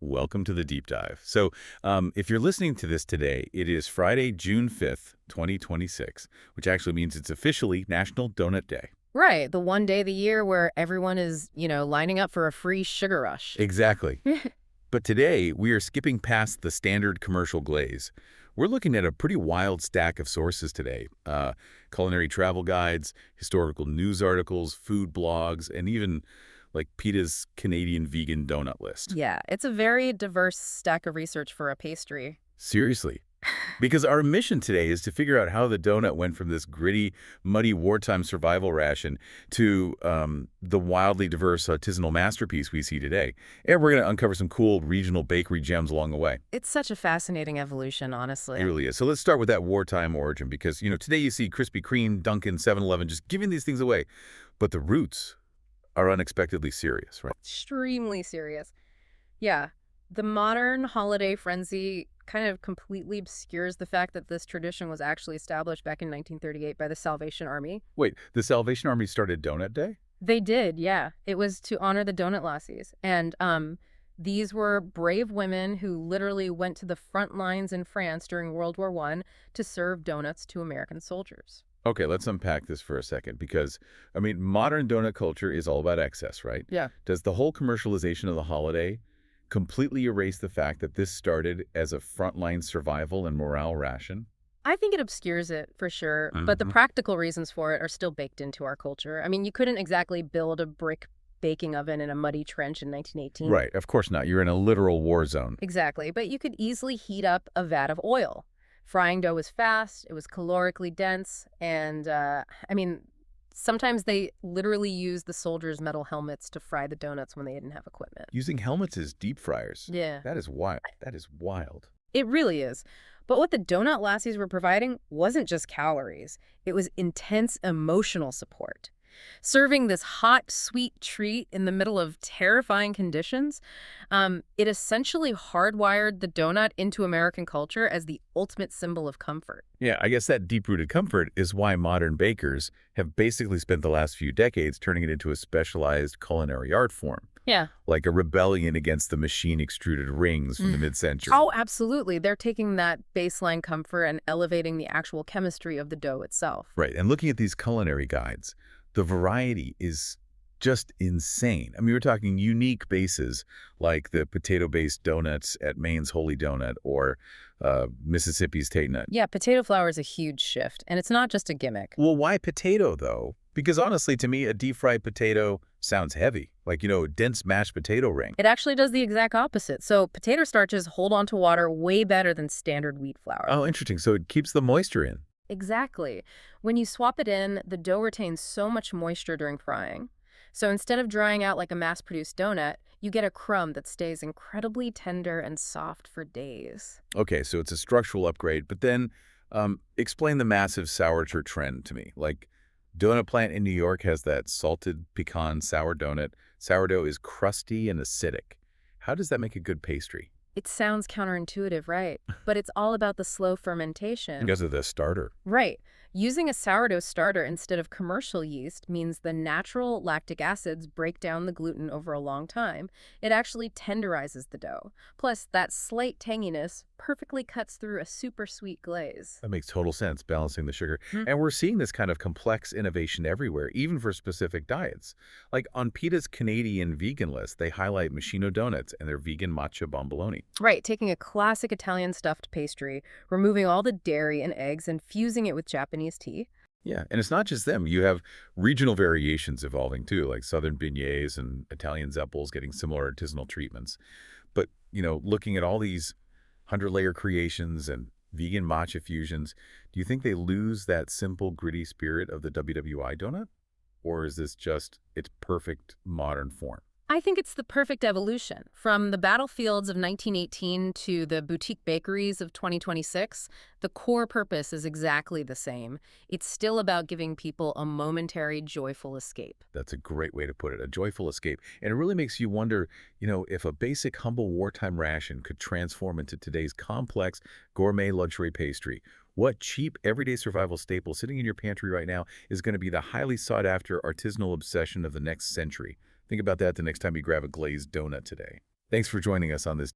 Welcome to the deep dive. If you're listening to this today, it is Friday, June 5th, 2026, which actually means it's officially National Donut Day. Right, the one day of the year where everyone is, lining up for a free sugar rush. Exactly. But today, we are skipping past the standard commercial glaze. We're looking at a pretty wild stack of sources today. Culinary travel guides, historical news articles, food blogs, and even like PETA's Canadian vegan donut list. Yeah, it's a very diverse stack of research for a pastry. Seriously. Because our mission today is to figure out how the donut went from this gritty, muddy wartime survival ration to the wildly diverse artisanal masterpiece we see today. And we're going to uncover some cool regional bakery gems along the way. It's such a fascinating evolution, It honestly. really is. So let's start with that wartime origin because, today you see Krispy Kreme, Dunkin', 7-Eleven just giving these things away. But the roots are unexpectedly serious, right? Extremely serious. Yeah, the modern holiday frenzy kind of completely obscures the fact that this tradition was actually established back in 1938 by the Salvation Army. Wait, the Salvation Army started Donut Day? They did, yeah. It was to honor the donut lassies. And these were brave women who literally went to the front lines in France during World War I to serve donuts to American soldiers. Okay, let's unpack this for a second because, modern donut culture is all about excess, right? Yeah. Does the whole commercialization of the holiday completely erase the fact that this started as a frontline survival and morale ration? I think it obscures it for sure, but the Mhm. practical reasons for it are still baked into our culture. I mean, you couldn't exactly build a brick baking oven in a muddy trench in 1918. Right, of course not. You're in a literal war zone. Exactly, but you could easily heat up a vat of oil. Frying dough was fast, it was calorically dense, and sometimes they literally used the soldiers' metal helmets to fry the donuts when they didn't have equipment. Using helmets as deep fryers. Yeah, That is wild. That is wild. it really is. But what the donut lassies were providing wasn't just calories, it was intense emotional support. Serving this hot, sweet treat in the middle of terrifying conditions, it essentially hardwired the donut into American culture as the ultimate symbol of comfort. Yeah, I guess that deep-rooted comfort is why modern bakers have basically spent the last few decades turning it into a specialized culinary art form, Yeah. like a rebellion against the machine-extruded rings from the mid-century. Oh, absolutely. They're taking that baseline comfort and elevating the actual chemistry of the dough itself. Right, and looking at these culinary guides, the variety is just insane. We're talking unique bases like the potato-based donuts at Maine's Holy Donut or Mississippi's Tate Nut. Yeah, potato flour is a huge shift, and it's not just a gimmick. Well, why potato, though? Because honestly, to me, a deep-fried potato sounds heavy, like, a dense mashed potato ring. It actually does the exact opposite. So potato starches hold on to water way better than standard wheat flour. Oh, interesting. So it keeps the moisture in. Exactly. When you swap it in, the dough retains so much moisture during frying. So instead of drying out like a mass-produced donut, you get a crumb that stays incredibly tender and soft for days. Okay, so it's a structural upgrade, but then explain the massive sourdough trend to me. Like, Donut Plant in New York has that salted pecan sour donut. Sourdough is crusty and acidic. How does that make a good pastry? It sounds counterintuitive, right? But it's all about the slow fermentation. Because of the starter. Right. Using a sourdough starter instead of commercial yeast means the natural lactic acids break down the gluten over a long time. It actually tenderizes the dough. Plus, that slight tanginess perfectly cuts through a super sweet glaze. That makes total sense, balancing the sugar. Hmm. And we're seeing this kind of complex innovation everywhere, even for specific diets. Like on PETA's Canadian vegan list, they highlight Machino donuts and their vegan matcha bomboloni. Right, taking a classic Italian stuffed pastry, removing all the dairy and eggs and fusing it with Japanese tea. Yeah, and it's not just them. You have regional variations evolving too, like southern beignets and Italian zeppoles getting similar artisanal treatments. But, looking at all these 100-layer creations and vegan matcha fusions, do you think they lose that simple, gritty spirit of the WWI donut? Or is this just its perfect modern form? I think it's the perfect evolution. From the battlefields of 1918 to the boutique bakeries of 2026, the core purpose is exactly the same. It's still about giving people a momentary, joyful escape. That's a great way to put it, a joyful escape. And it really makes you wonder, if a basic, humble wartime ration could transform into today's complex, gourmet luxury pastry. What cheap, everyday survival staple sitting in your pantry right now is going to be the highly sought-after artisanal obsession of the next century? Think about that the next time you grab a glazed donut today. Thanks for joining us on this